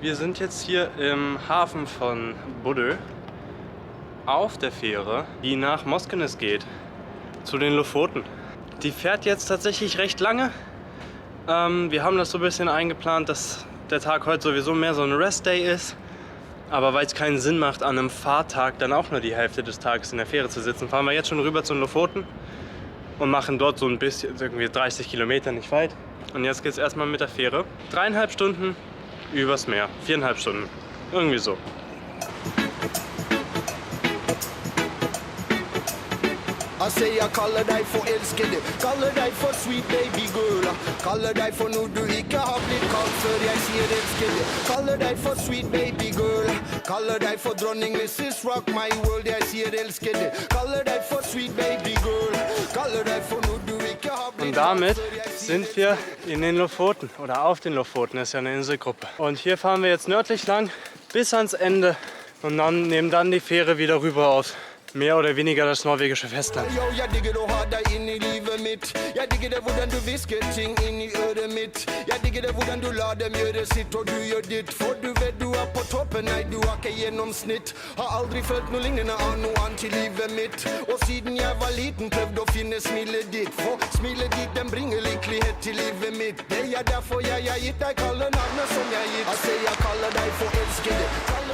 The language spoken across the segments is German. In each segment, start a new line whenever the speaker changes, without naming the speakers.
Wir sind jetzt hier im Hafen von Bodø auf der Fähre, die nach Moskenes geht, zu den Lofoten. Die fährt jetzt tatsächlich recht lange. Wir haben das so ein bisschen eingeplant, dass der Tag heute sowieso mehr so ein Rest-Day ist. Aber weil es keinen Sinn macht, an einem Fahrtag dann auch nur die Hälfte des Tages in der Fähre zu sitzen, fahren wir jetzt schon rüber zu den Lofoten und machen dort so ein bisschen, irgendwie 30 Kilometer, nicht weit. Und jetzt geht es erstmal mit der Fähre. 3,5 Stunden übers Meer. 4,5 Stunden. Irgendwie so.
I say I kaller deg for elskede, kaller deg for sweet baby girl. Kaller deg for noe du ikke har blitt kalt før jeg sier elskede. Kaller deg for sweet baby girl. Kaller deg for dronning Mrs. Rock my world, jeg sier elskede. Kaller deg for sweet baby girl. Kaller deg for noe du ikke har blitt.
Und damit sind wir in den Lofoten oder auf den Lofoten, das ist ja eine Inselgruppe. Und hier fahren wir jetzt nördlich lang bis ans Ende und dann nehmen dann die Fähre wieder rüber auf mehr oder weniger das norwegische Festland.
Jeg digger å ha deg inn i livet mitt. Jeg digger det hvordan du hvisker ting inn i øret mitt. Jeg digger det hvordan du lar dem gjøre sitt og du gjør ditt. For du vet du er på toppen, nei du er ikke gjennomsnitt. Har aldri følt noe lignende av noe annet i livet mitt. Og siden jeg var liten prøvde å finne smilet ditt. For smilet ditt den bringer lykkelighet til livet mitt. Det er derfor jeg har gitt deg kalle navnet som jeg gitt. Altså jeg kaller deg for elskede.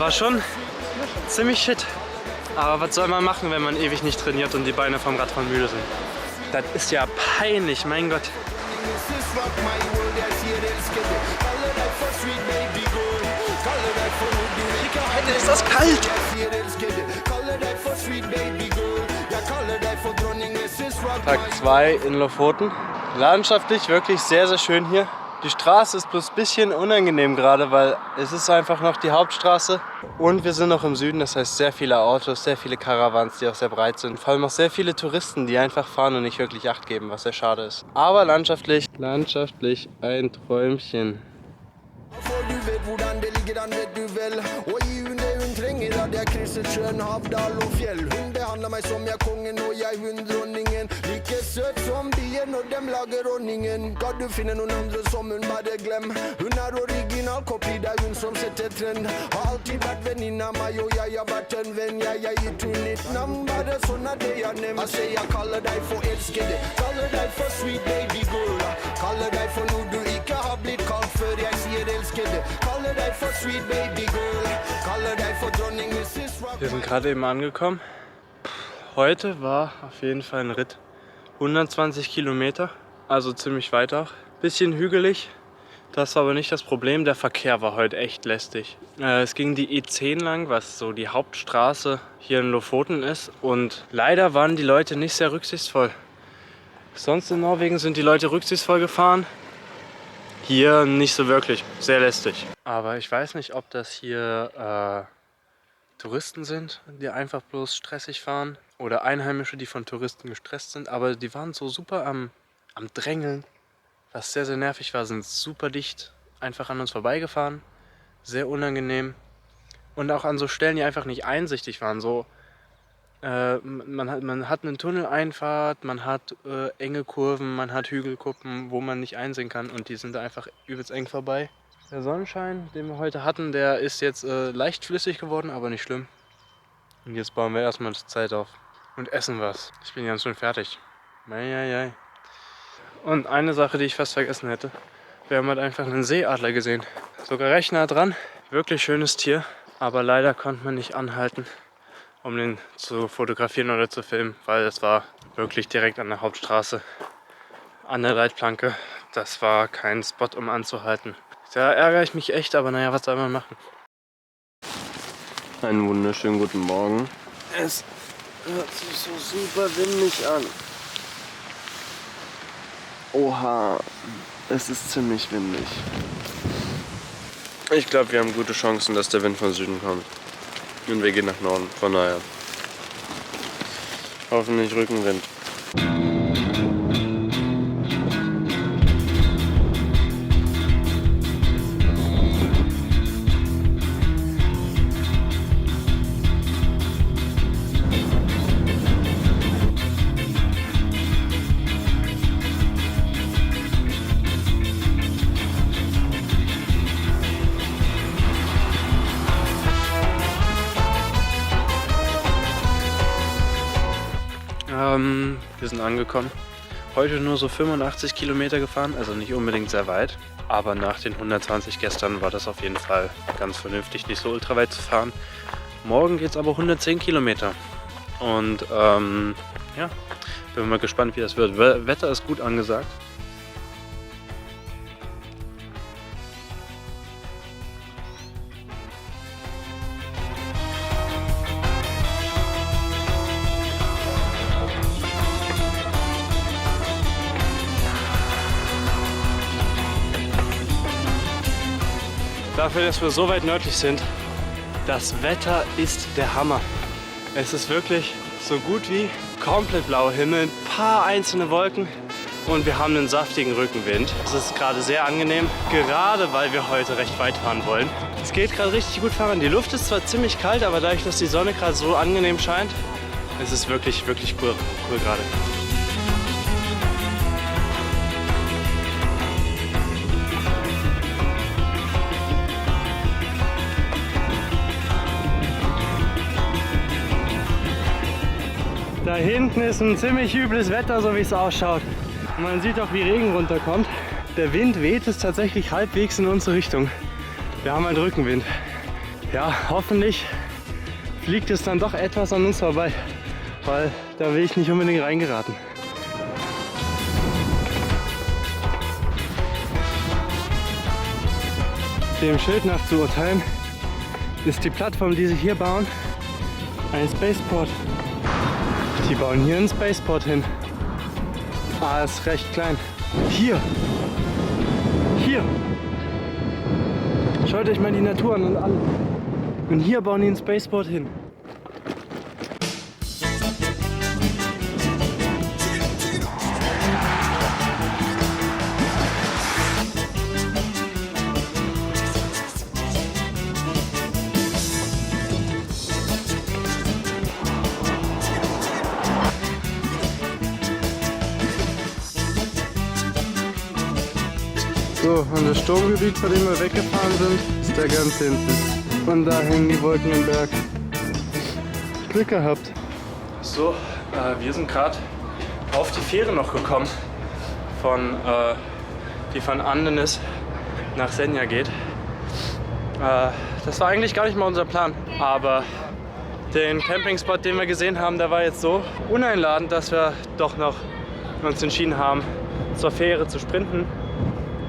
War schon ziemlich shit. Aber was soll man machen, wenn man ewig nicht trainiert und die Beine vom Radfahren müde sind? Das ist ja peinlich, mein Gott. Alter, ist das kalt! Tag 2 in Lofoten. Landschaftlich wirklich sehr, sehr schön hier. Die Straße ist bloß ein bisschen unangenehm gerade, weil es ist einfach noch die Hauptstraße und wir sind noch im Süden, das heißt sehr viele Autos, sehr viele Caravans, die auch sehr breit sind. Vor allem auch sehr viele Touristen, die einfach fahren und nicht wirklich Acht geben, was sehr schade ist. Aber landschaftlich ein Träumchen.
Jeg krysser sjøen, havdal og fjell. Hun behandler meg som jeg kongen og jeg hunddronningen. Like søt som bien når dem lager ordningen. Kan du finne noen andre som hun bare glem? Hun er original kopi, det er hun som setter trend. Har alltid vært venninna meg og jeg har vært en venn. Jeg har gitt hun litt navn, bare sånn er det jeg nevnt. Altså jeg kaller deg for elskede, kaller deg for sweet baby girl. Kaller deg for noe du ikke har blitt kalt før jeg sier elskede. Kaller deg for sweet baby girl. Kaller deg for dronning Mrs. Rock.
Wir sind gerade eben angekommen. Heute war auf jeden Fall ein Ritt. 120 Kilometer, also ziemlich weit auch. Bisschen hügelig, das war aber nicht das Problem. Der Verkehr war heute echt lästig. Es ging die E10 lang, was so die Hauptstraße hier in Lofoten ist. Und leider waren die Leute nicht sehr rücksichtsvoll. Sonst in Norwegen sind die Leute rücksichtsvoll gefahren. Hier nicht so wirklich, sehr lästig. Aber ich weiß nicht, ob das hier Touristen sind, die einfach bloß stressig fahren. Oder Einheimische, die von Touristen gestresst sind. Aber die waren so super am Drängeln. Was sehr, sehr nervig war, sind super dicht einfach an uns vorbeigefahren. Sehr unangenehm. Und auch an so Stellen, die einfach nicht einsichtig waren. So, man hat eine Tunneleinfahrt, man hat enge Kurven, man hat Hügelkuppen, wo man nicht einsehen kann. Und die sind da einfach übelst eng vorbei. Der Sonnenschein, den wir heute hatten, der ist jetzt leicht flüssig geworden, aber nicht schlimm. Und jetzt bauen wir erstmal die Zeit auf und essen was. Ich bin ganz schön fertig. Eieiei. Und eine Sache, die ich fast vergessen hätte. Wir haben halt einfach einen Seeadler gesehen. Sogar recht nah dran. Wirklich schönes Tier. Aber leider konnte man nicht anhalten, um den zu fotografieren oder zu filmen, weil es war wirklich direkt an der Hauptstraße, an der Leitplanke. Das war kein Spot, um anzuhalten. Da ärgere ich mich echt, aber naja, was soll man machen? Einen wunderschönen guten Morgen. Es hört sich so super windig an. Oha, es ist ziemlich windig. Ich glaube, wir haben gute Chancen, dass der Wind von Süden kommt. Und wir gehen nach Norden, von daher. Hoffentlich Rückenwind. sind angekommen. Heute nur so 85 Kilometer gefahren, also nicht unbedingt sehr weit. Aber nach den 120 gestern war das auf jeden Fall ganz vernünftig, nicht so ultra weit zu fahren. Morgen geht es aber 110 Kilometer. Und ja, bin mal gespannt, wie das wird. Wetter ist gut angesagt. Dafür, dass wir so weit nördlich sind, das Wetter ist der Hammer. Es ist wirklich so gut wie komplett blauer Himmel, ein paar einzelne Wolken und wir haben einen saftigen Rückenwind. Es ist gerade sehr angenehm, gerade weil wir heute recht weit fahren wollen. Es geht gerade richtig gut fahren. Die Luft ist zwar ziemlich kalt, aber dadurch, dass die Sonne gerade so angenehm scheint, ist es wirklich cool gerade. Da hinten ist ein ziemlich übles Wetter, so wie es ausschaut. Und man sieht auch, wie Regen runterkommt. Der Wind weht es tatsächlich halbwegs in unsere Richtung. Wir haben einen Rückenwind. Ja, hoffentlich fliegt es dann doch etwas an uns vorbei, weil da will ich nicht unbedingt reingeraten. Dem Schild nach zu urteilen, ist die Plattform, die sie hier bauen, ein Spaceport. Die bauen hier einen Spaceport hin. Ah, ist recht klein. Hier! Hier! Schaut euch mal die Natur an und an. Und hier bauen die einen Spaceport hin. So, und das Sturmgebiet, bei dem wir weggefahren sind, ist da ganz hinten. Und da hängen die Wolken im Berg. Glück gehabt. So, wir sind gerade auf die Fähre noch gekommen, die von Andenes nach Senja geht. Das war eigentlich gar nicht mal unser Plan, aber den Campingspot, den wir gesehen haben, der war jetzt so uneinladend, dass wir doch noch uns entschieden haben, zur Fähre zu sprinten.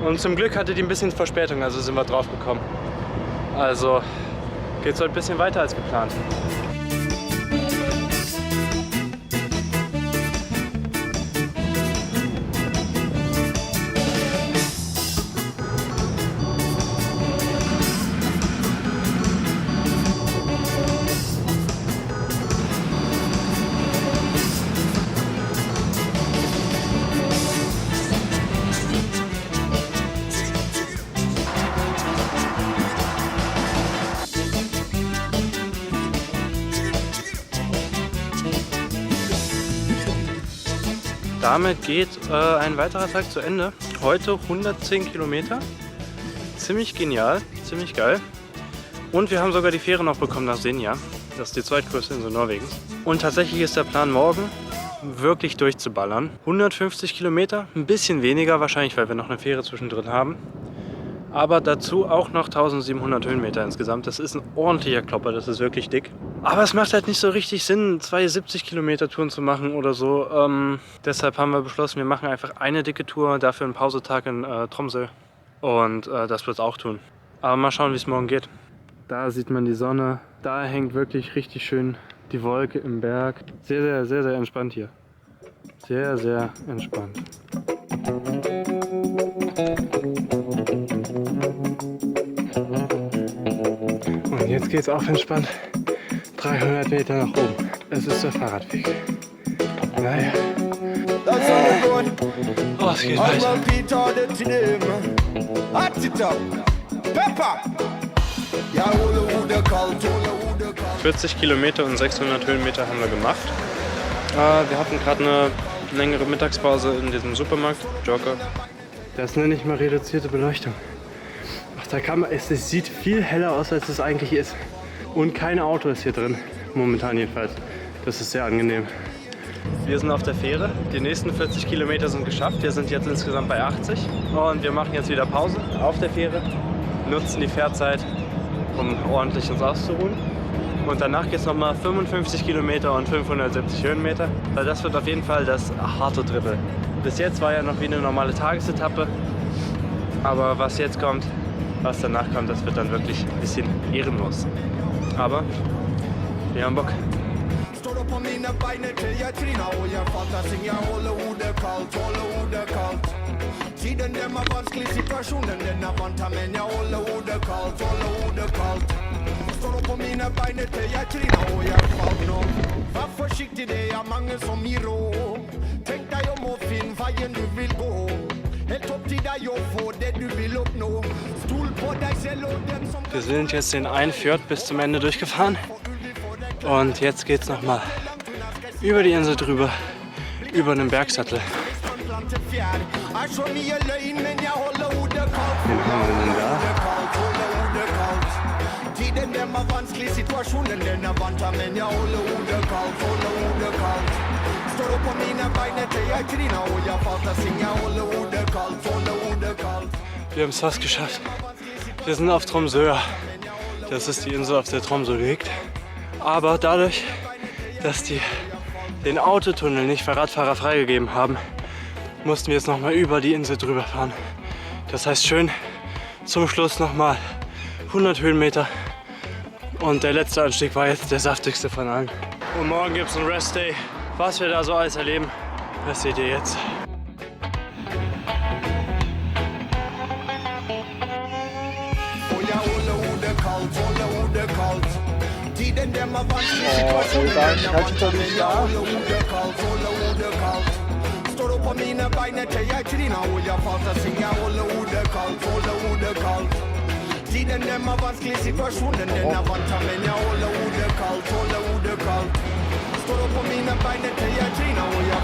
Und zum Glück hatte die ein bisschen Verspätung, also sind wir drauf gekommen. Also geht es heute ein bisschen weiter als geplant. Damit geht ein weiterer Tag zu Ende. Heute 110 Kilometer. Ziemlich genial, ziemlich geil. Und wir haben sogar die Fähre noch bekommen nach Senja. Das ist die zweitgrößte Insel Norwegens. Und tatsächlich ist der Plan morgen wirklich durchzuballern. 150 Kilometer, ein bisschen weniger wahrscheinlich, weil wir noch eine Fähre zwischendrin haben. Aber dazu auch noch 1700 Höhenmeter insgesamt. Das ist ein ordentlicher Klopper, das ist wirklich dick. Aber es macht halt nicht so richtig Sinn, 70 Kilometer Touren zu machen oder so. Deshalb haben wir beschlossen, wir machen einfach eine dicke Tour, dafür einen Pausetag in Tromsø. Und das wird es auch tun. Aber mal schauen, wie es morgen geht. Da sieht man die Sonne. Da hängt wirklich richtig schön die Wolke im Berg. Sehr, sehr, sehr, sehr entspannt hier. Sehr, sehr entspannt. Und jetzt geht es auch entspannt 300 Meter nach oben. Es ist der Fahrradweg. Naja. Oh, es geht weiter. 40 Kilometer und 600 Höhenmeter haben wir gemacht. Wir hatten gerade eine längere Mittagspause in diesem Supermarkt, Joker. Das nenne ich mal reduzierte Beleuchtung. Ach, da kann man, es sieht viel heller aus, als es eigentlich ist. Und kein Auto ist hier drin, momentan jedenfalls. Das ist sehr angenehm. Wir sind auf der Fähre. Die nächsten 40 Kilometer sind geschafft. Wir sind jetzt insgesamt bei 80. Und wir machen jetzt wieder Pause auf der Fähre. Nutzen die Fährzeit, um ordentlich uns auszuruhen. Und danach geht es nochmal 55 Kilometer und 570 Höhenmeter. Weil das wird auf jeden Fall das harte Drittel. Bis jetzt war ja noch wie eine normale Tagesetappe. Aber was jetzt kommt, was danach kommt, das wird dann wirklich ein bisschen ehrenlos. Aber wir haben Bock.
Står på mine beine til jeg triner, og jeg fatter ting, jeg holder hodet kaldt, Tiden dem er vanskelig, situasjonen den er vant her, men jeg holder hodet kaldt, Står på mine beine til jeg triner, og jeg falt nå. Vær forsiktig, det er mange som gir råd. Tenk deg om å finne veien du vil gå. Helt opp til deg å få det du vil oppnå. Stol på deg selv og dem som...
Wir sind jetzt den einen Fjord bis zum Ende durchgefahren. Und jetzt geht es nochmal über die Insel drüber, über einen Bergsattel. Den haben wir denn da?
Tiden dem er vanskelig, situasjonen den er vant her, men jeg holder hodet kaldt. Står opp på mine beine til jeg triner, og jeg falt av sing, jeg holder hodet kaldt.
Wir haben es fast geschafft. Wir sind auf Tromsøya. Das ist die Insel, auf der Tromsø liegt. Aber dadurch, dass die den Autotunnel nicht für Radfahrer freigegeben haben, mussten wir jetzt nochmal über die Insel drüber fahren. Das heißt schön zum Schluss nochmal 100 Höhenmeter. Und der letzte Anstieg war jetzt der saftigste von allen. Und morgen gibt es einen Rest Day. Was wir da so alles erleben, das seht ihr jetzt.
Tiden dem er vanskelig, situasjonen den er vant her, men jeg holder hodet kaldt. Står opp på mine beine til jeg triner, og jeg falt av sing, jeg holder hodet kaldt. Tiden dem er vanskelig, situasjonen den er vant her, men jeg holder hodet kaldt. Står opp på mine beine til jeg triner, og jeg